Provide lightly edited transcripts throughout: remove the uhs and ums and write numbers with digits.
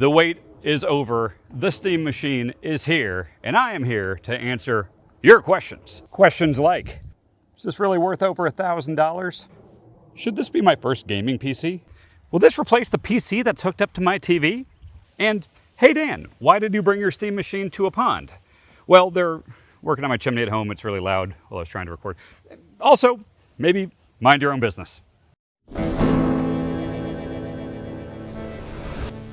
The wait is over, the Steam Machine is here, and I am here to answer your questions. Questions like, is this really worth over $1,000? Should this be my first gaming PC? Will this replace the PC that's hooked up to my TV? And, hey Dan, why did you bring your Steam Machine to a pond? Well, they're working on my chimney at home, it's really loud while I was trying to record. Also, maybe mind your own business.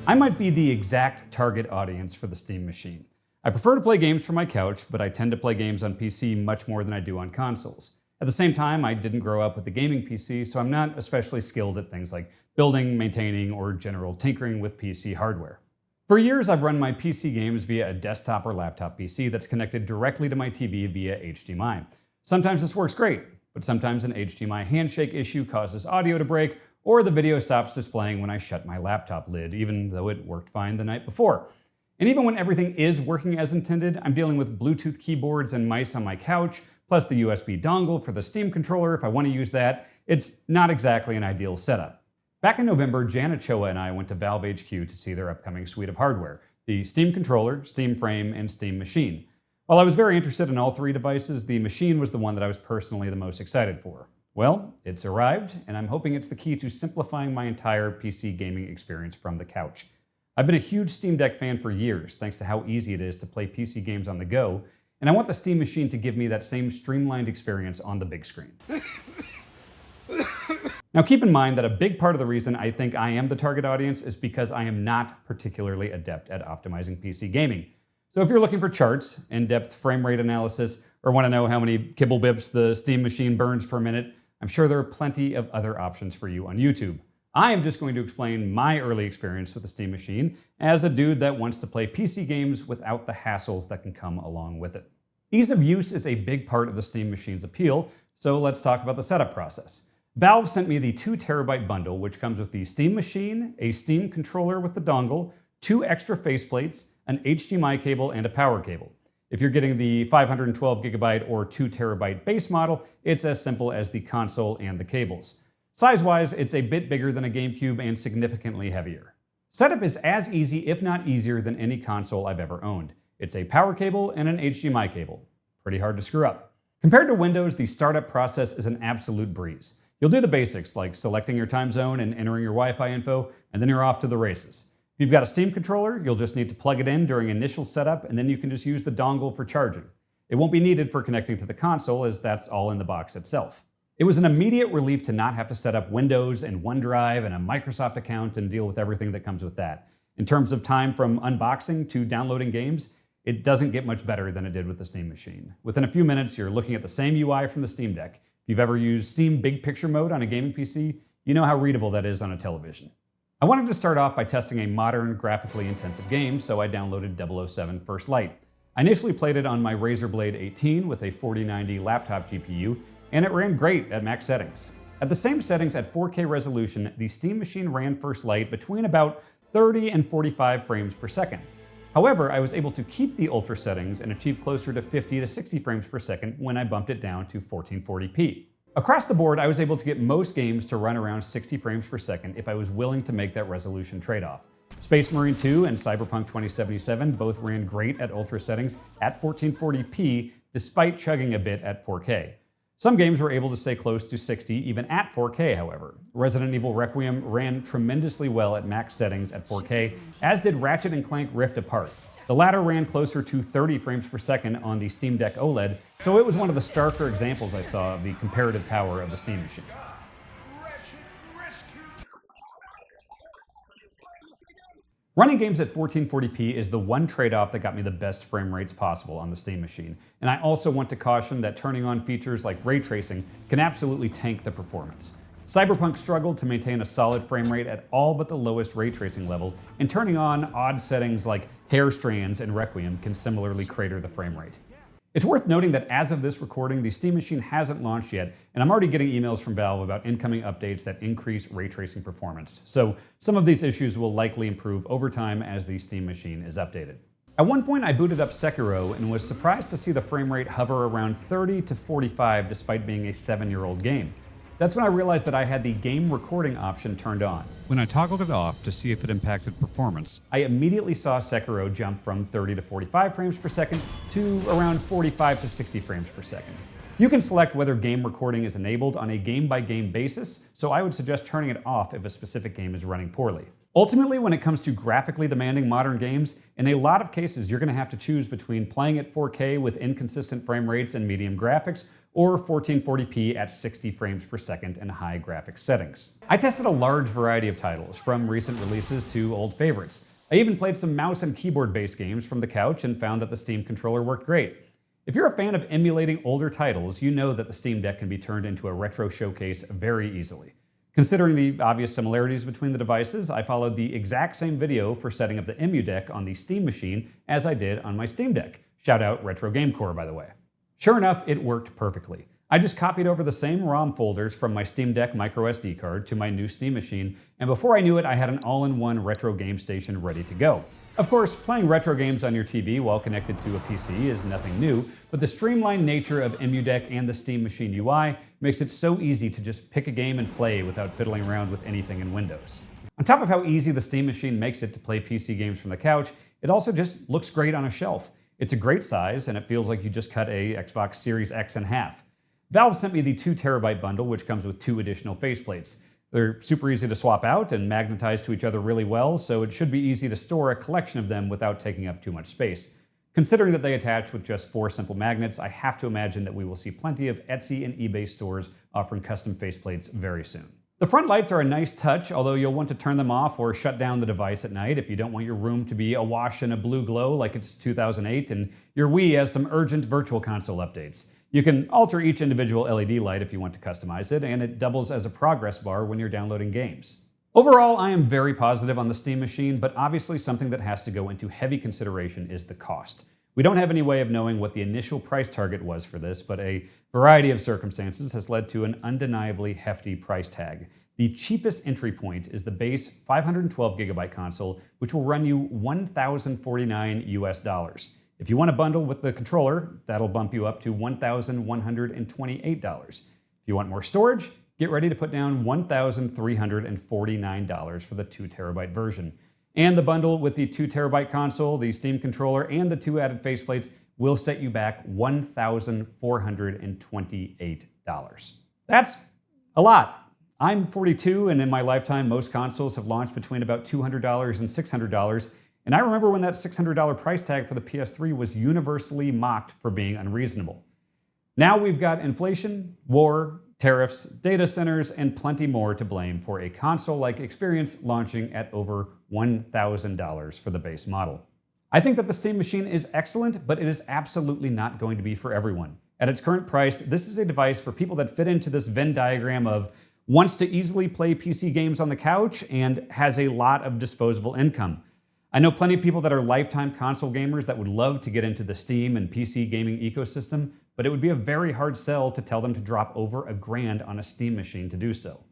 I might be the exact target audience for the Steam Machine. I prefer to play games from my couch, but I tend to play games on PC much more than I do on consoles. At the same time, I didn't grow up with a gaming PC, so I'm not especially skilled at things like building, maintaining, or general tinkering with PC hardware. For years, I've run my PC games via a desktop or laptop PC that's connected directly to my TV via HDMI. Sometimes this works great, but sometimes an HDMI handshake issue causes audio to break, or the video stops displaying when I shut my laptop lid, even though it worked fine the night before. And even when everything is working as intended, I'm dealing with Bluetooth keyboards and mice on my couch, plus the USB dongle for the Steam controller if I want to use that. It's not exactly an ideal setup. Back in November, Jan Ochoa and I went to Valve HQ to see their upcoming suite of hardware, the Steam controller, Steam frame, and Steam machine. While I was very interested in all three devices, the machine was the one that I was personally the most excited for. Well, it's arrived, and I'm hoping it's the key to simplifying my entire PC gaming experience from the couch. I've been a huge Steam Deck fan for years, thanks to how easy it is to play PC games on the go, and I want the Steam Machine to give me that same streamlined experience on the big screen. Now keep in mind that a big part of the reason I think I am the target audience is because I am not particularly adept at optimizing PC gaming. So if you're looking for charts, in-depth frame rate analysis, or want to know how many kibble bips the Steam Machine burns per minute, I'm sure there are plenty of other options for you on YouTube. I am just going to explain my early experience with the Steam Machine as a dude that wants to play PC games without the hassles that can come along with it. Ease of use is a big part of the Steam Machine's appeal, so let's talk about the setup process. Valve sent me the 2 terabyte bundle, which comes with the Steam Machine, a Steam controller with the dongle, 2 extra faceplates, an HDMI cable, and a power cable. If you're getting the 512 gigabyte or 2 terabyte base model, it's as simple as the console and the cables. Size-wise, it's a bit bigger than a GameCube and significantly heavier. Setup is as easy, if not easier, than any console I've ever owned. It's a power cable and an HDMI cable. Pretty hard to screw up. Compared to Windows, the startup process is an absolute breeze. You'll do the basics like selecting your time zone and entering your Wi-Fi info, and then you're off to the races. If you've got a Steam controller, you'll just need to plug it in during initial setup, and then you can just use the dongle for charging. It won't be needed for connecting to the console, as that's all in the box itself. It was an immediate relief to not have to set up Windows and OneDrive and a Microsoft account and deal with everything that comes with that. In terms of time from unboxing to downloading games, it doesn't get much better than it did with the Steam Machine. Within a few minutes, you're looking at the same UI from the Steam Deck. If you've ever used Steam Big Picture Mode on a gaming PC, you know how readable that is on a television. I wanted to start off by testing a modern, graphically intensive game, so I downloaded 007 First Light. I initially played it on my Razer Blade 18 with a 4090 laptop GPU, and it ran great at max settings. At the same settings at 4K resolution, the Steam Machine ran First Light between about 30 and 45 frames per second. However, I was able to keep the ultra settings and achieve closer to 50 to 60 frames per second when I bumped it down to 1440p. Across the board, I was able to get most games to run around 60 frames per second if I was willing to make that resolution trade-off. Space Marine 2 and Cyberpunk 2077 both ran great at ultra settings at 1440p despite chugging a bit at 4K. Some games were able to stay close to 60 even at 4K, however. Resident Evil Requiem ran tremendously well at max settings at 4K, as did Ratchet & Clank Rift Apart. The latter ran closer to 30 frames per second on the Steam Deck OLED, so it was one of the starker examples I saw of the comparative power of the Steam Machine. Running games at 1440p is the one trade-off that got me the best frame rates possible on the Steam Machine, and I also want to caution that turning on features like ray tracing can absolutely tank the performance. Cyberpunk struggled to maintain a solid frame rate at all but the lowest ray tracing level, and turning on odd settings like hair strands in Requiem can similarly crater the frame rate. It's worth noting that as of this recording, the Steam Machine hasn't launched yet, and I'm already getting emails from Valve about incoming updates that increase ray tracing performance. So some of these issues will likely improve over time as the Steam Machine is updated. At one point, I booted up Sekiro and was surprised to see the frame rate hover around 30 to 45 despite being a 7-year-old game. That's when I realized that I had the game recording option turned on. When I toggled it off to see if it impacted performance, I immediately saw Sekiro jump from 30 to 45 frames per second to around 45 to 60 frames per second. You can select whether game recording is enabled on a game-by-game basis, so I would suggest turning it off if a specific game is running poorly. Ultimately, when it comes to graphically demanding modern games, in a lot of cases you're going to have to choose between playing at 4K with inconsistent frame rates and medium graphics, or 1440p at 60 frames per second in high graphics settings. I tested a large variety of titles, from recent releases to old favorites. I even played some mouse and keyboard-based games from the couch and found that the Steam controller worked great. If you're a fan of emulating older titles, you know that the Steam Deck can be turned into a retro showcase very easily. Considering the obvious similarities between the devices, I followed the exact same video for setting up the Emu Deck on the Steam machine as I did on my Steam Deck. Shout out Retro Gamecore, by the way. Sure enough, it worked perfectly. I just copied over the same ROM folders from my Steam Deck microSD card to my new Steam machine, and before I knew it, I had an all-in-one retro game station ready to go. Of course, playing retro games on your TV while connected to a PC is nothing new, but the streamlined nature of Emu Deck and the Steam Machine UI makes it so easy to just pick a game and play without fiddling around with anything in Windows. On top of how easy the Steam Machine makes it to play PC games from the couch, it also just looks great on a shelf. It's a great size, and it feels like you just cut a Xbox Series X in half. Valve sent me the 2TB bundle, which comes with 2 additional faceplates. They're super easy to swap out and magnetize to each other really well, so it should be easy to store a collection of them without taking up too much space. Considering that they attach with just 4 simple magnets, I have to imagine that we will see plenty of Etsy and eBay stores offering custom faceplates very soon. The front lights are a nice touch, although you'll want to turn them off or shut down the device at night if you don't want your room to be awash in a blue glow like it's 2008 and your Wii has some urgent Virtual Console updates. You can alter each individual LED light if you want to customize it, and it doubles as a progress bar when you're downloading games. Overall, I am very positive on the Steam machine, but obviously something that has to go into heavy consideration is the cost. We don't have any way of knowing what the initial price target was for this, but a variety of circumstances has led to an undeniably hefty price tag. The cheapest entry point is the base 512GB console, which will run you $1,049 US. If you want to bundle with the controller, that'll bump you up to $1,128. If you want more storage, get ready to put down $1,349 for the 2TB version. And the bundle with the 2TB console, the Steam controller, and the 2 added faceplates will set you back $1,428. That's a lot. I'm 42, and in my lifetime, most consoles have launched between about $200 and $600. And I remember when that $600 price tag for the PS3 was universally mocked for being unreasonable. Now we've got inflation, war, tariffs, data centers, and plenty more to blame for a console-like experience launching at over $1,000 for the base model. I think that the Steam machine is excellent, but it is absolutely not going to be for everyone. At its current price, this is a device for people that fit into this Venn diagram of wants to easily play PC games on the couch and has a lot of disposable income. I know plenty of people that are lifetime console gamers that would love to get into the Steam and PC gaming ecosystem, but it would be a very hard sell to tell them to drop over $1,000 on a Steam machine to do so.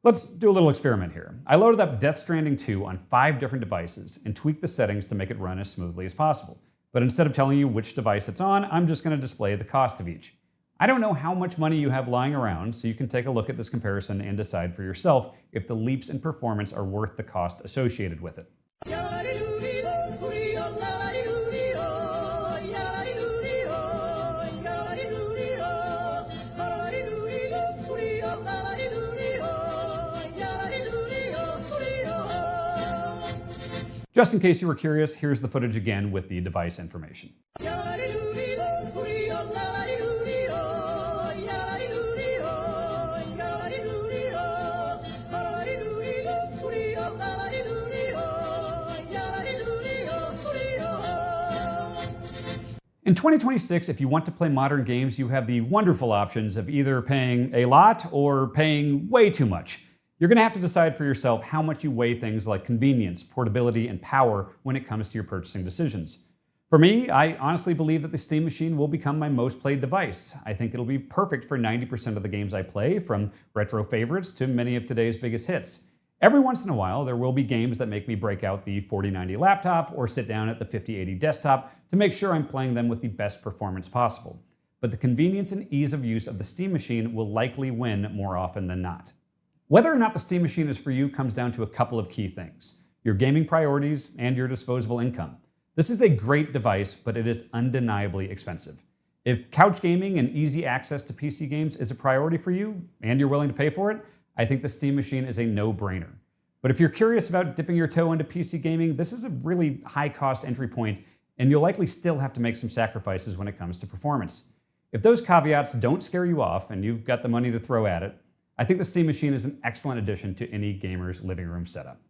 Let's do a little experiment here. I loaded up Death Stranding 2 on 5 different devices and tweaked the settings to make it run as smoothly as possible. But instead of telling you which device it's on, I'm just going to display the cost of each. I don't know how much money you have lying around, so you can take a look at this comparison and decide for yourself if the leaps in performance are worth the cost associated with it. Just in case you were curious, here's the footage again with the device information. In 2026, if you want to play modern games, you have the wonderful options of either paying a lot or paying way too much. You're going to have to decide for yourself how much you weigh things like convenience, portability, and power when it comes to your purchasing decisions. For me, I honestly believe that the Steam machine will become my most played device. I think it'll be perfect for 90% of the games I play, from retro favorites to many of today's biggest hits. Every once in a while, there will be games that make me break out the 4090 laptop or sit down at the 5080 desktop to make sure I'm playing them with the best performance possible. but the convenience and ease of use of the Steam Machine will likely win more often than not. Whether or not the Steam Machine is for you comes down to a couple of key things: your gaming priorities and your disposable income. This is a great device, but it is undeniably expensive. If couch gaming and easy access to PC games is a priority for you, and you're willing to pay for it, I think the Steam Machine is a no-brainer. But if you're curious about dipping your toe into PC gaming, this is a really high-cost entry point, and you'll likely still have to make some sacrifices when it comes to performance. If those caveats don't scare you off and you've got the money to throw at it, I think the Steam Machine is an excellent addition to any gamer's living room setup.